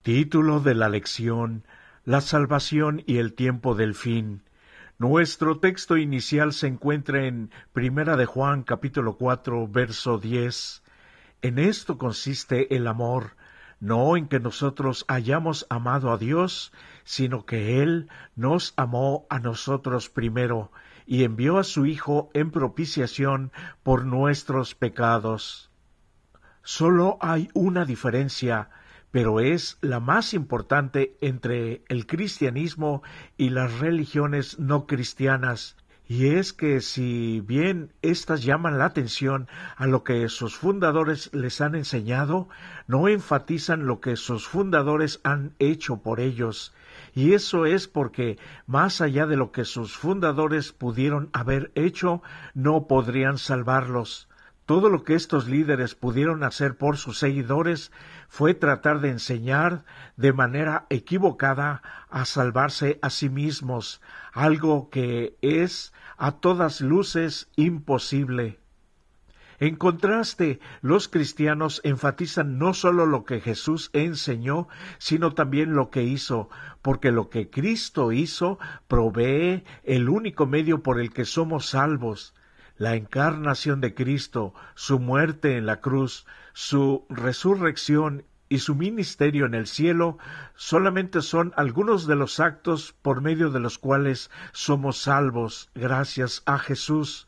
Título de la lección: La salvación y el tiempo del fin. Nuestro texto inicial se encuentra en Primera de Juan, capítulo 4, verso 10. En esto consiste el amor, no en que nosotros hayamos amado a Dios, sino que Él nos amó a nosotros primero, y envió a su Hijo en propiciación por nuestros pecados. Solo hay una diferencia, pero es la más importante entre el cristianismo y las religiones no cristianas, y es que si bien éstas llaman la atención a lo que sus fundadores les han enseñado, no enfatizan lo que sus fundadores han hecho por ellos, y eso es porque, más allá de lo que sus fundadores pudieron haber hecho, no podrían salvarlos. Todo lo que estos líderes pudieron hacer por sus seguidores fue tratar de enseñar de manera equivocada a salvarse a sí mismos, algo que es a todas luces imposible. En contraste, los cristianos enfatizan no solo lo que Jesús enseñó, sino también lo que hizo, porque lo que Cristo hizo provee el único medio por el que somos salvos. La encarnación de Cristo, su muerte en la cruz, su resurrección y su ministerio en el cielo solamente son algunos de los actos por medio de los cuales somos salvos gracias a Jesús.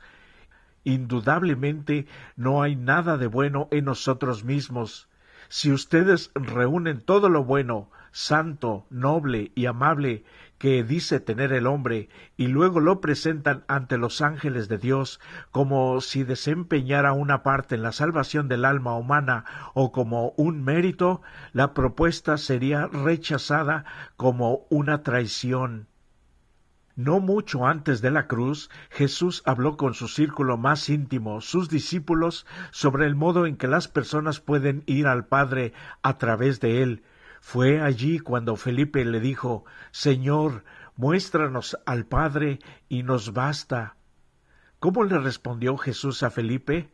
Indudablemente no hay nada de bueno en nosotros mismos. Si ustedes reúnen todo lo bueno, santo, noble y amable que dice tener el hombre, y luego lo presentan ante los ángeles de Dios como si desempeñara una parte en la salvación del alma humana o como un mérito, la propuesta sería rechazada como una traición. No mucho antes de la cruz, Jesús habló con su círculo más íntimo, sus discípulos, sobre el modo en que las personas pueden ir al Padre a través de él. Fue allí cuando Felipe le dijo: «Señor, muéstranos al Padre y nos basta». ¿Cómo le respondió Jesús a Felipe?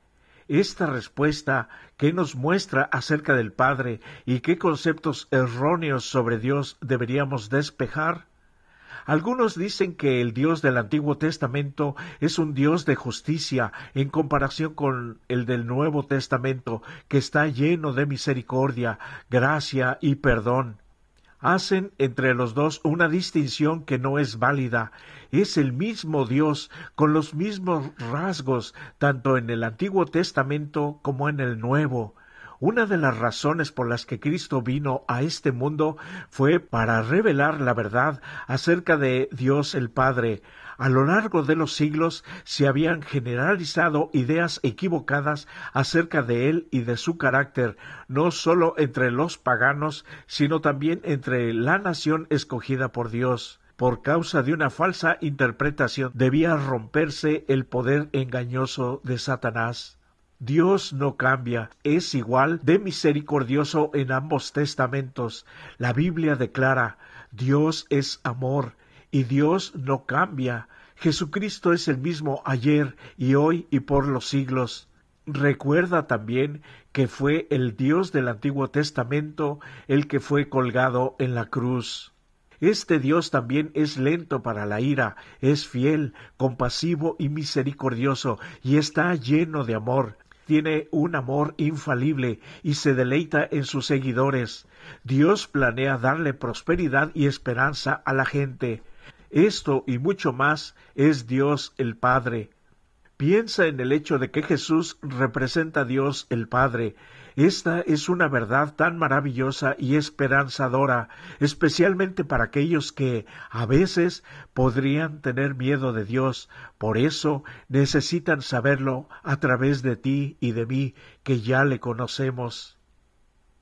Esta respuesta, ¿qué nos muestra acerca del Padre y qué conceptos erróneos sobre Dios deberíamos despejar? Algunos dicen que el Dios del Antiguo Testamento es un Dios de justicia en comparación con el del Nuevo Testamento, que está lleno de misericordia, gracia y perdón. Hacen entre los dos una distinción que no es válida. Es el mismo Dios, con los mismos rasgos, tanto en el Antiguo Testamento como en el Nuevo. Una de las razones por las que Cristo vino a este mundo fue para revelar la verdad acerca de Dios el Padre. A lo largo de los siglos se habían generalizado ideas equivocadas acerca de Él y de su carácter, no solo entre los paganos, sino también entre la nación escogida por Dios. Por causa de una falsa interpretación debía romperse el poder engañoso de Satanás. Dios no cambia, es igual de misericordioso en ambos testamentos. La Biblia declara: Dios es amor, y Dios no cambia. Jesucristo es el mismo ayer y hoy y por los siglos. Recuerda también que fue el Dios del Antiguo Testamento el que fue colgado en la cruz. Este Dios también es lento para la ira, es fiel, compasivo y misericordioso, y está lleno de amor. Tiene un amor infalible y se deleita en sus seguidores. Dios planea darle prosperidad y esperanza a la gente. Esto y mucho más es Dios el Padre. Piensa en el hecho de que Jesús representa a Dios el Padre. Esta es una verdad tan maravillosa y esperanzadora, especialmente para aquellos que, a veces, podrían tener miedo de Dios. Por eso necesitan saberlo a través de ti y de mí, que ya le conocemos.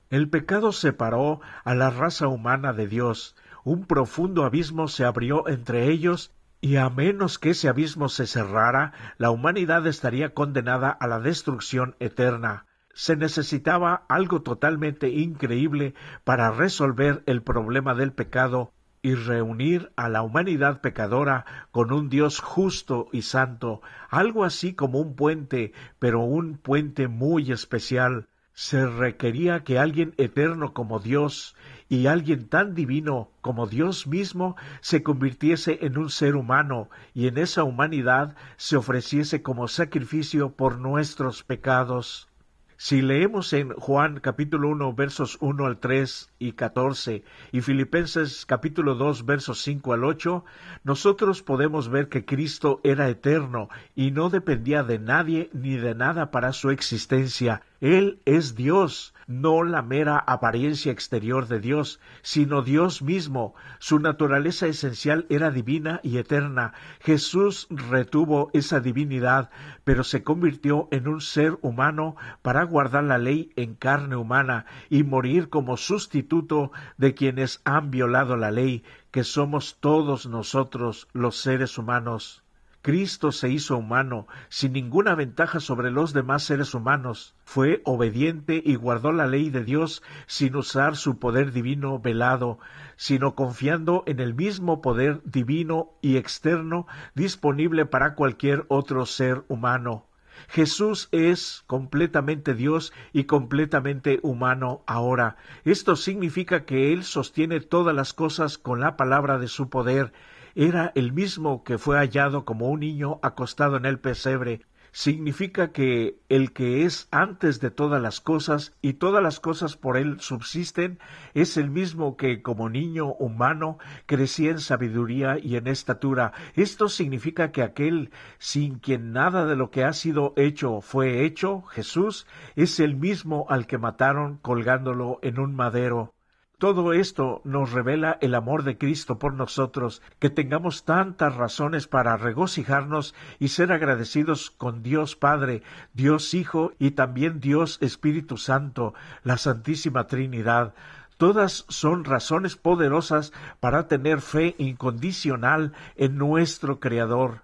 El pecado separó a la raza humana de Dios. Un profundo abismo se abrió entre ellos, y a menos que ese abismo se cerrara, la humanidad estaría condenada a la destrucción eterna. Se necesitaba algo totalmente increíble para resolver el problema del pecado y reunir a la humanidad pecadora con un Dios justo y santo, algo así como un puente, pero un puente muy especial. Se requería que alguien eterno como Dios y alguien tan divino como Dios mismo se convirtiese en un ser humano y en esa humanidad se ofreciese como sacrificio por nuestros pecados. Si leemos en Juan capítulo 1 versos 1 al 3 y 14 y Filipenses capítulo 2 versos 5 al 8, nosotros podemos ver que Cristo era eterno y no dependía de nadie ni de nada para su existencia. Él es Dios, no la mera apariencia exterior de Dios, sino Dios mismo. Su naturaleza esencial era divina y eterna. Jesús retuvo esa divinidad, pero se convirtió en un ser humano para guardar la ley en carne humana y morir como sustituto de quienes han violado la ley, que somos todos nosotros los seres humanos. Cristo se hizo humano, sin ninguna ventaja sobre los demás seres humanos. Fue obediente y guardó la ley de Dios sin usar su poder divino velado, sino confiando en el mismo poder divino y externo disponible para cualquier otro ser humano. Jesús es completamente Dios y completamente humano ahora. Esto significa que Él sostiene todas las cosas con la palabra de su poder. Era el mismo que fue hallado como un niño acostado en el pesebre. Significa que el que es antes de todas las cosas y todas las cosas por él subsisten, es el mismo que como niño humano crecía en sabiduría y en estatura. Esto significa que aquel sin quien nada de lo que ha sido hecho fue hecho, Jesús, es el mismo al que mataron colgándolo en un madero. Todo esto nos revela el amor de Cristo por nosotros, que tengamos tantas razones para regocijarnos y ser agradecidos con Dios Padre, Dios Hijo y también Dios Espíritu Santo, la Santísima Trinidad. Todas son razones poderosas para tener fe incondicional en nuestro Creador.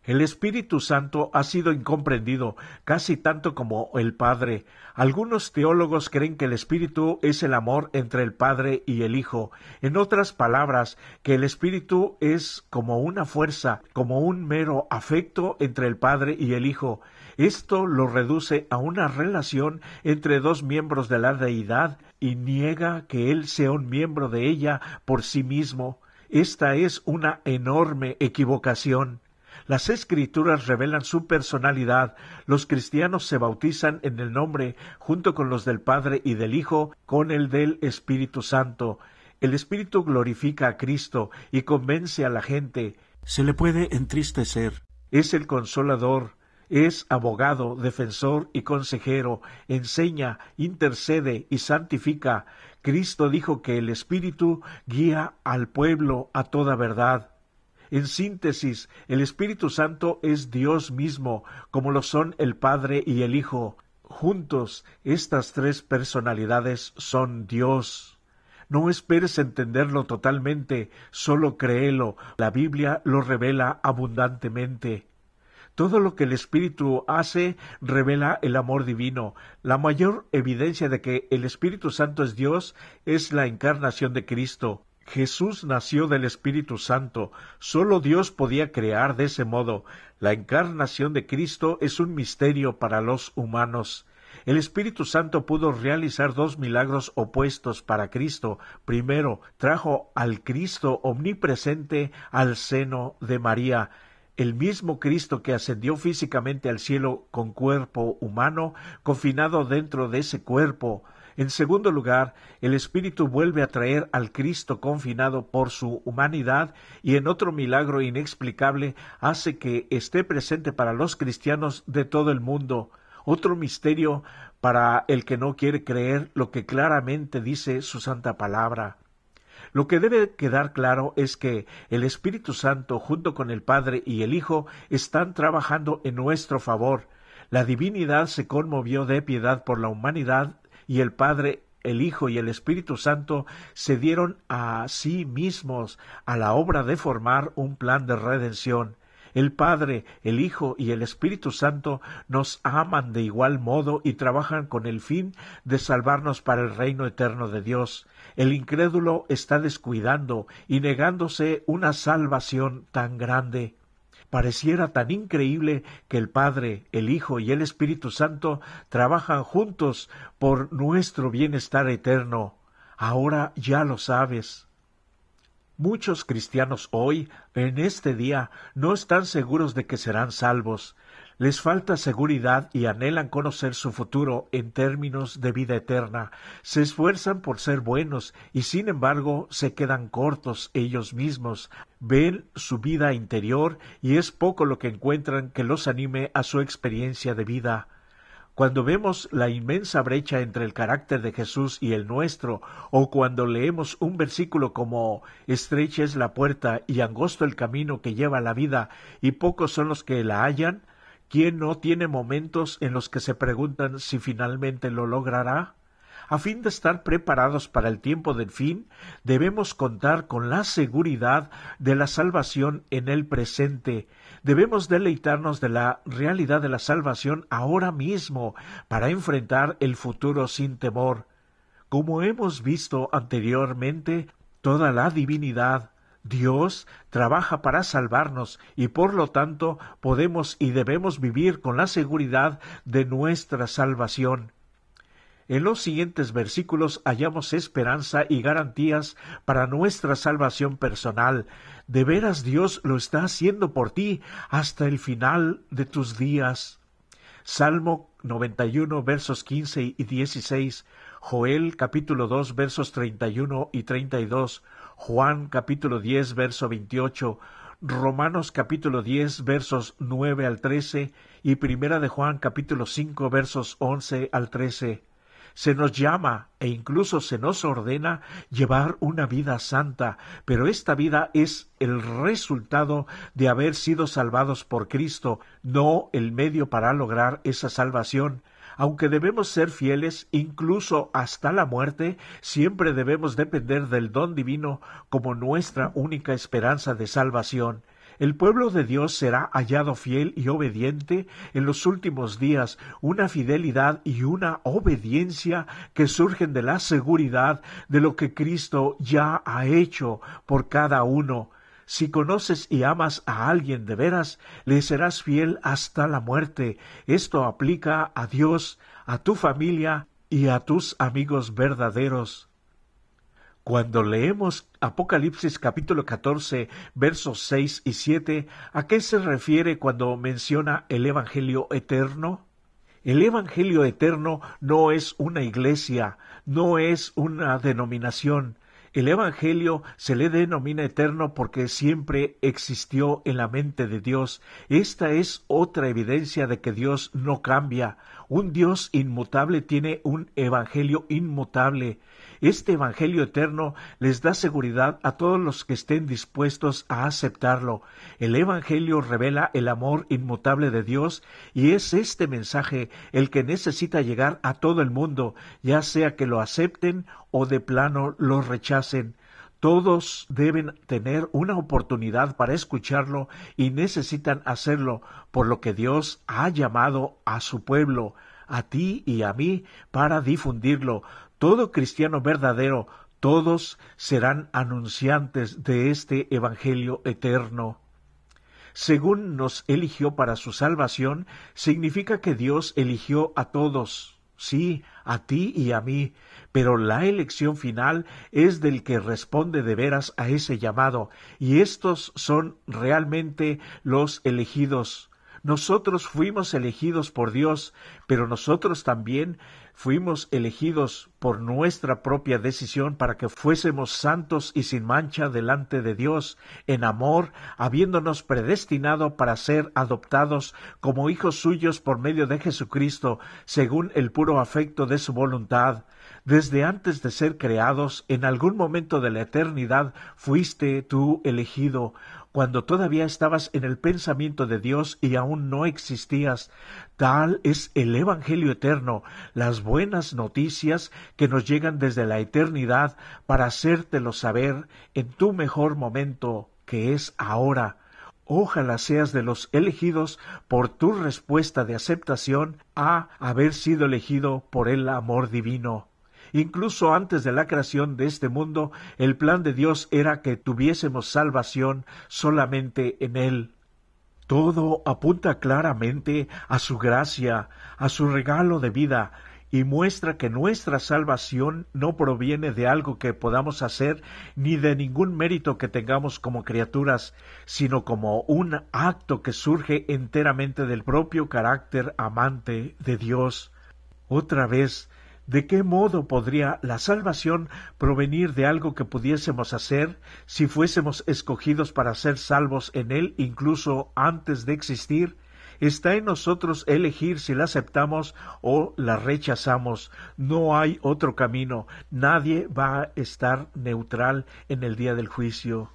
El Espíritu Santo ha sido incomprendido casi tanto como el Padre. Algunos teólogos creen que el Espíritu es el amor entre el Padre y el Hijo. En otras palabras, que el Espíritu es como una fuerza, como un mero afecto entre el Padre y el Hijo. Esto lo reduce a una relación entre dos miembros de la deidad y niega que Él sea un miembro de ella por sí mismo. Esta es una enorme equivocación. Las Escrituras revelan su personalidad. Los cristianos se bautizan en el nombre, junto con los del Padre y del Hijo, con el del Espíritu Santo. El Espíritu glorifica a Cristo y convence a la gente. Se le puede entristecer. Es el Consolador. Es abogado, defensor y consejero, enseña, intercede y santifica. Cristo dijo que el Espíritu guía al pueblo a toda verdad. En síntesis, el Espíritu Santo es Dios mismo, como lo son el Padre y el Hijo. Juntos, estas tres personalidades son Dios. No esperes entenderlo totalmente, solo créelo. La Biblia lo revela abundantemente. Todo lo que el Espíritu hace revela el amor divino. La mayor evidencia de que el Espíritu Santo es Dios es la encarnación de Cristo. Jesús nació del Espíritu Santo. Solo Dios podía crear de ese modo. La encarnación de Cristo es un misterio para los humanos. El Espíritu Santo pudo realizar dos milagros opuestos para Cristo. Primero, trajo al Cristo omnipresente al seno de María. El mismo Cristo que ascendió físicamente al cielo con cuerpo humano, confinado dentro de ese cuerpo. En segundo lugar, el Espíritu vuelve a traer al Cristo confinado por su humanidad y en otro milagro inexplicable hace que esté presente para los cristianos de todo el mundo. Otro misterio para el que no quiere creer lo que claramente dice su santa palabra. Lo que debe quedar claro es que el Espíritu Santo junto con el Padre y el Hijo están trabajando en nuestro favor. La divinidad se conmovió de piedad por la humanidad y el Padre, el Hijo y el Espíritu Santo se dieron a sí mismos a la obra de formar un plan de redención. El Padre, el Hijo y el Espíritu Santo nos aman de igual modo y trabajan con el fin de salvarnos para el reino eterno de Dios. El incrédulo está descuidando y negándose una salvación tan grande. Pareciera tan increíble que el Padre, el Hijo y el Espíritu Santo trabajan juntos por nuestro bienestar eterno. Ahora ya lo sabes. Muchos cristianos hoy, en este día, no están seguros de que serán salvos. Les falta seguridad y anhelan conocer su futuro en términos de vida eterna. Se esfuerzan por ser buenos y sin embargo se quedan cortos ellos mismos. Ven su vida interior y es poco lo que encuentran que los anime a su experiencia de vida. Cuando vemos la inmensa brecha entre el carácter de Jesús y el nuestro, o cuando leemos un versículo como «Estrecha es la puerta y angosto el camino que lleva a la vida, y pocos son los que la hallan», ¿quién no tiene momentos en los que se preguntan si finalmente lo logrará? A fin de estar preparados para el tiempo del fin, debemos contar con la seguridad de la salvación en el presente. Debemos deleitarnos de la realidad de la salvación ahora mismo para enfrentar el futuro sin temor. Como hemos visto anteriormente, toda la divinidad, Dios, trabaja para salvarnos y por lo tanto podemos y debemos vivir con la seguridad de nuestra salvación. En los siguientes versículos hallamos esperanza y garantías para nuestra salvación personal. De veras Dios lo está haciendo por ti hasta el final de tus días. Salmo 91, versos 15 y 16, Joel capítulo 2, versos 31 y 32, Juan capítulo 10, verso 28, Romanos capítulo 10, versos 9 al 13 y Primera de Juan capítulo 5, versos 11 al 13. Se nos llama e incluso se nos ordena llevar una vida santa, pero esta vida es el resultado de haber sido salvados por Cristo, no el medio para lograr esa salvación. Aunque debemos ser fieles incluso hasta la muerte, siempre debemos depender del don divino como nuestra única esperanza de salvación. El pueblo de Dios será hallado fiel y obediente en los últimos días, una fidelidad y una obediencia que surgen de la seguridad de lo que Cristo ya ha hecho por cada uno. Si conoces y amas a alguien de veras, le serás fiel hasta la muerte. Esto aplica a Dios, a tu familia y a tus amigos verdaderos. Cuando leemos Apocalipsis capítulo 14, versos 6 y 7, ¿a qué se refiere cuando menciona el Evangelio eterno? El Evangelio eterno no es una iglesia, no es una denominación. El Evangelio se le denomina eterno porque siempre existió en la mente de Dios. Esta es otra evidencia de que Dios no cambia. Un Dios inmutable tiene un Evangelio inmutable. Este Evangelio eterno les da seguridad a todos los que estén dispuestos a aceptarlo. El Evangelio revela el amor inmutable de Dios y es este mensaje el que necesita llegar a todo el mundo, ya sea que lo acepten o de plano lo rechacen. Todos deben tener una oportunidad para escucharlo y necesitan hacerlo, por lo que Dios ha llamado a su pueblo, a ti y a mí, para difundirlo. Todo cristiano verdadero, todos serán anunciantes de este Evangelio eterno. Según nos eligió para su salvación, significa que Dios eligió a todos, sí, a ti y a mí, pero la elección final es del que responde de veras a ese llamado, y estos son realmente los elegidos. Nosotros fuimos elegidos por Dios, pero nosotros también fuimos elegidos por nuestra propia decisión para que fuésemos santos y sin mancha delante de Dios, en amor, habiéndonos predestinado para ser adoptados como hijos suyos por medio de Jesucristo, según el puro afecto de su voluntad. Desde antes de ser creados, en algún momento de la eternidad, fuiste tú elegido, cuando todavía estabas en el pensamiento de Dios y aún no existías. Tal es el Evangelio eterno, las buenas noticias que nos llegan desde la eternidad para hacértelo saber en tu mejor momento, que es ahora. Ojalá seas de los elegidos por tu respuesta de aceptación a haber sido elegido por el amor divino. Incluso antes de la creación de este mundo, el plan de Dios era que tuviésemos salvación solamente en Él. Todo apunta claramente a su gracia, a su regalo de vida, y muestra que nuestra salvación no proviene de algo que podamos hacer ni de ningún mérito que tengamos como criaturas, sino como un acto que surge enteramente del propio carácter amante de Dios. Otra vez, ¿de qué modo podría la salvación provenir de algo que pudiésemos hacer si fuésemos escogidos para ser salvos en Él incluso antes de existir? Está en nosotros elegir si la aceptamos o la rechazamos. No hay otro camino. Nadie va a estar neutral en el día del juicio.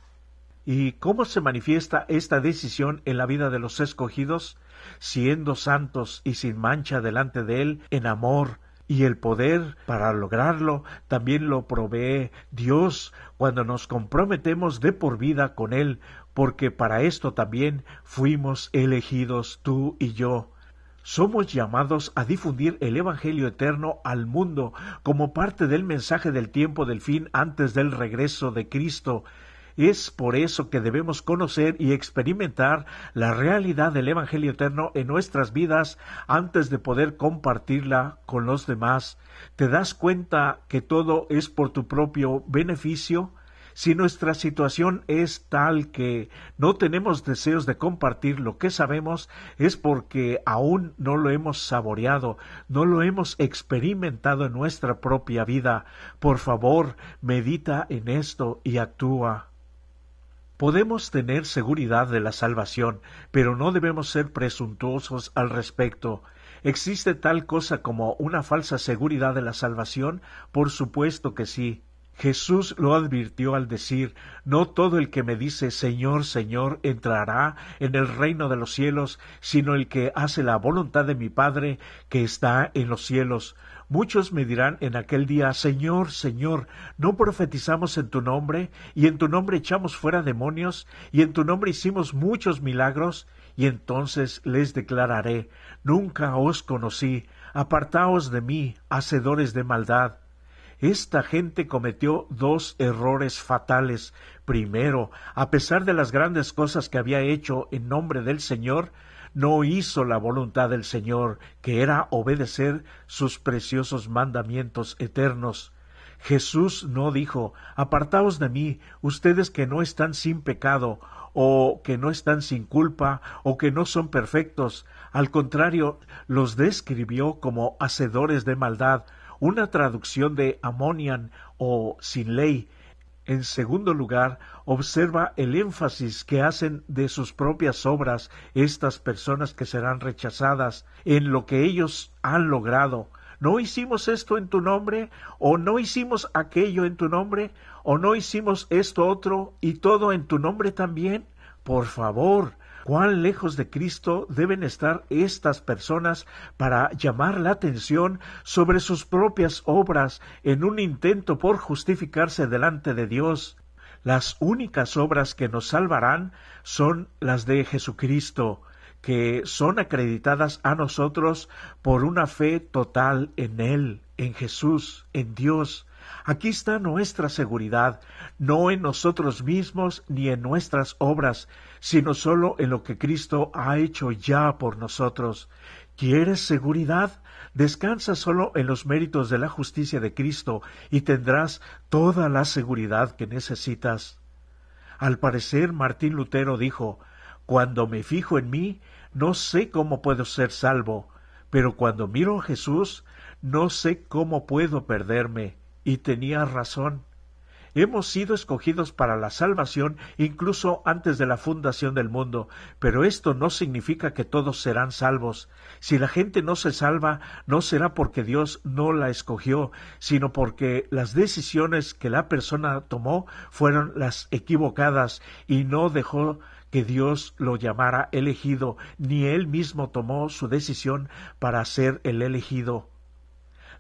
¿Y cómo se manifiesta esta decisión en la vida de los escogidos? Siendo santos y sin mancha delante de Él en amor, y el poder para lograrlo también lo provee Dios cuando nos comprometemos de por vida con Él, porque para esto también fuimos elegidos tú y yo. Somos llamados a difundir el Evangelio eterno al mundo como parte del mensaje del tiempo del fin antes del regreso de Cristo. Es por eso que debemos conocer y experimentar la realidad del Evangelio eterno en nuestras vidas antes de poder compartirla con los demás. ¿Te das cuenta que todo es por tu propio beneficio? Si nuestra situación es tal que no tenemos deseos de compartir lo que sabemos, es porque aún no lo hemos saboreado, no lo hemos experimentado en nuestra propia vida. Por favor, medita en esto y actúa. Podemos tener seguridad de la salvación, pero no debemos ser presuntuosos al respecto. ¿Existe tal cosa como una falsa seguridad de la salvación? Por supuesto que sí. Jesús lo advirtió al decir, no todo el que me dice Señor, Señor, entrará en el reino de los cielos, sino el que hace la voluntad de mi Padre que está en los cielos. Muchos me dirán en aquel día, Señor, Señor, ¿no profetizamos en tu nombre? Y en tu nombre echamos fuera demonios, y en tu nombre hicimos muchos milagros. Y entonces les declararé, nunca os conocí, apartaos de mí, hacedores de maldad. Esta gente cometió dos errores fatales. Primero, a pesar de las grandes cosas que había hecho en nombre del Señor, no hizo la voluntad del Señor, que era obedecer sus preciosos mandamientos eternos. Jesús no dijo, apartaos de mí, ustedes que no están sin pecado, o que no están sin culpa, o que no son perfectos. Al contrario, los describió como hacedores de maldad, una traducción de amonian o sin ley. En segundo lugar, observa el énfasis que hacen de sus propias obras estas personas que serán rechazadas en lo que ellos han logrado. ¿No hicimos esto en tu nombre? ¿O no hicimos aquello en tu nombre? ¿O no hicimos esto otro y todo en tu nombre también? Por favor, ¿cuán lejos de Cristo deben estar estas personas para llamar la atención sobre sus propias obras en un intento por justificarse delante de Dios? Las únicas obras que nos salvarán son las de Jesucristo, que son acreditadas a nosotros por una fe total en Él, en Jesús, en Dios. Aquí está nuestra seguridad, no en nosotros mismos ni en nuestras obras, sino solo en lo que Cristo ha hecho ya por nosotros. ¿Quieres seguridad? Descansa solo en los méritos de la justicia de Cristo y tendrás toda la seguridad que necesitas. Al parecer, Martín Lutero dijo, «Cuando me fijo en mí, no sé cómo puedo ser salvo, pero cuando miro a Jesús, no sé cómo puedo perderme». Y tenía razón. Hemos sido escogidos para la salvación incluso antes de la fundación del mundo, pero esto no significa que todos serán salvos. Si la gente no se salva, no será porque Dios no la escogió, sino porque las decisiones que la persona tomó fueron las equivocadas y no dejó que Dios lo llamara elegido, ni él mismo tomó su decisión para ser el elegido.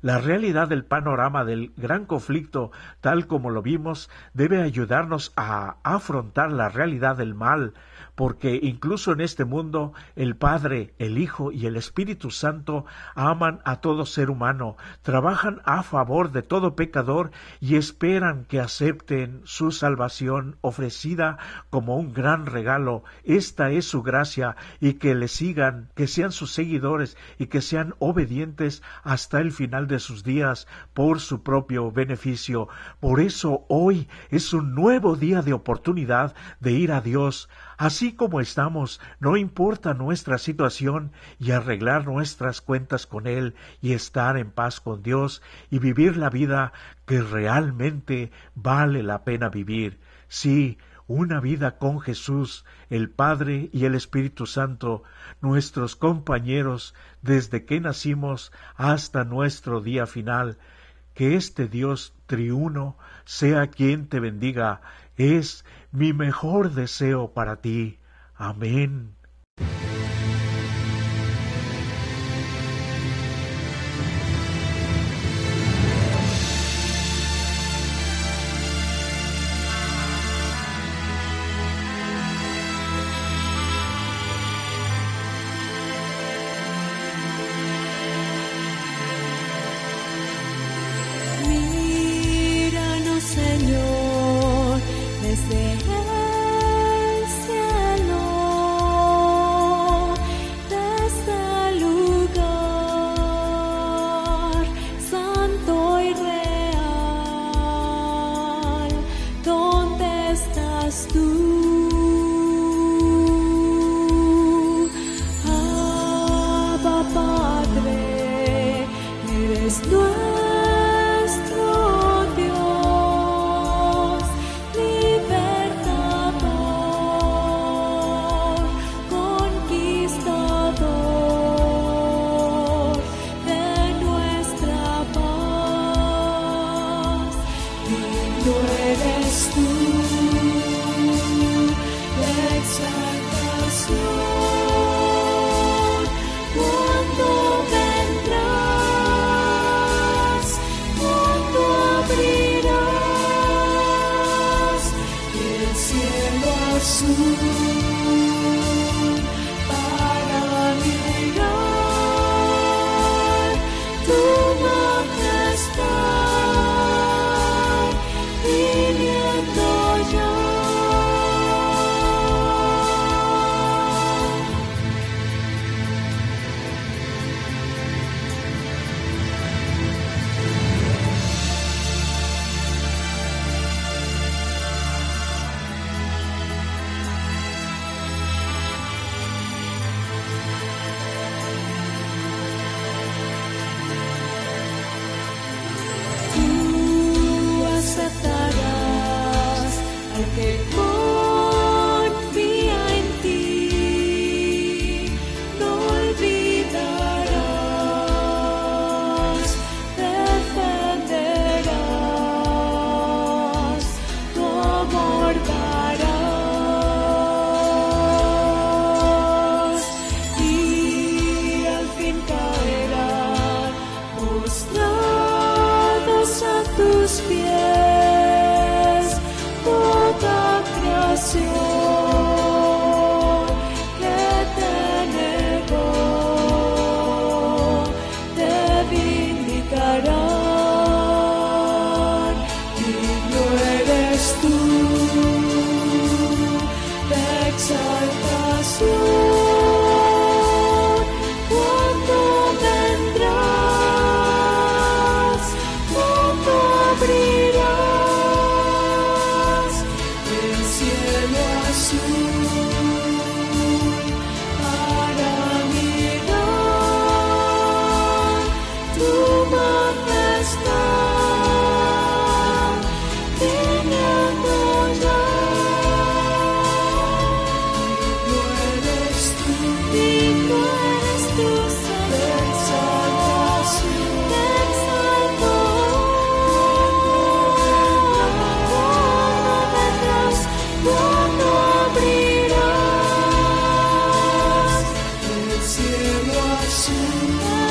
La realidad del panorama del gran conflicto, tal como lo vimos, debe ayudarnos a afrontar la realidad del mal, porque incluso en este mundo el Padre, el Hijo y el Espíritu Santo aman a todo ser humano, trabajan a favor de todo pecador y esperan que acepten su salvación ofrecida como un gran regalo. Esta es su gracia, y que le sigan, que sean sus seguidores y que sean obedientes hasta el final de sus días por su propio beneficio. Por eso hoy es un nuevo día de oportunidad de ir a Dios, así como estamos, no importa nuestra situación, y arreglar nuestras cuentas con Él y estar en paz con Dios y vivir la vida que realmente vale la pena vivir. Sí, una vida con Jesús, el Padre y el Espíritu Santo, nuestros compañeros desde que nacimos hasta nuestro día final. Que este Dios triuno sea quien te bendiga. Es mi mejor deseo para ti. Amén. Míranos, Señor, desde el cielo, desde el lugar santo y real. ¿Dónde estás tú? Abba, Padre, eres nuestro Dios, libertador, conquistador de nuestra paz. Digno eres tú de exaltación. Cuando vendrás, cuando abrirás el cielo azul para mirar tu majestad, viniendo ya. Tú aceptarás al que confía en ti, no olvidarás, defenderás, tu amor darás, y al fin caerán postrados a tus pies toda creación que te negó, te vindicarán. Digno eres tú de exaltación. Cuando vendrás, cuando abrirás el cielo azul para mirar tu majestad, viniendo ya. Digno eres tú, Señor, de exaltación, de cuando abrirás el cielo azul.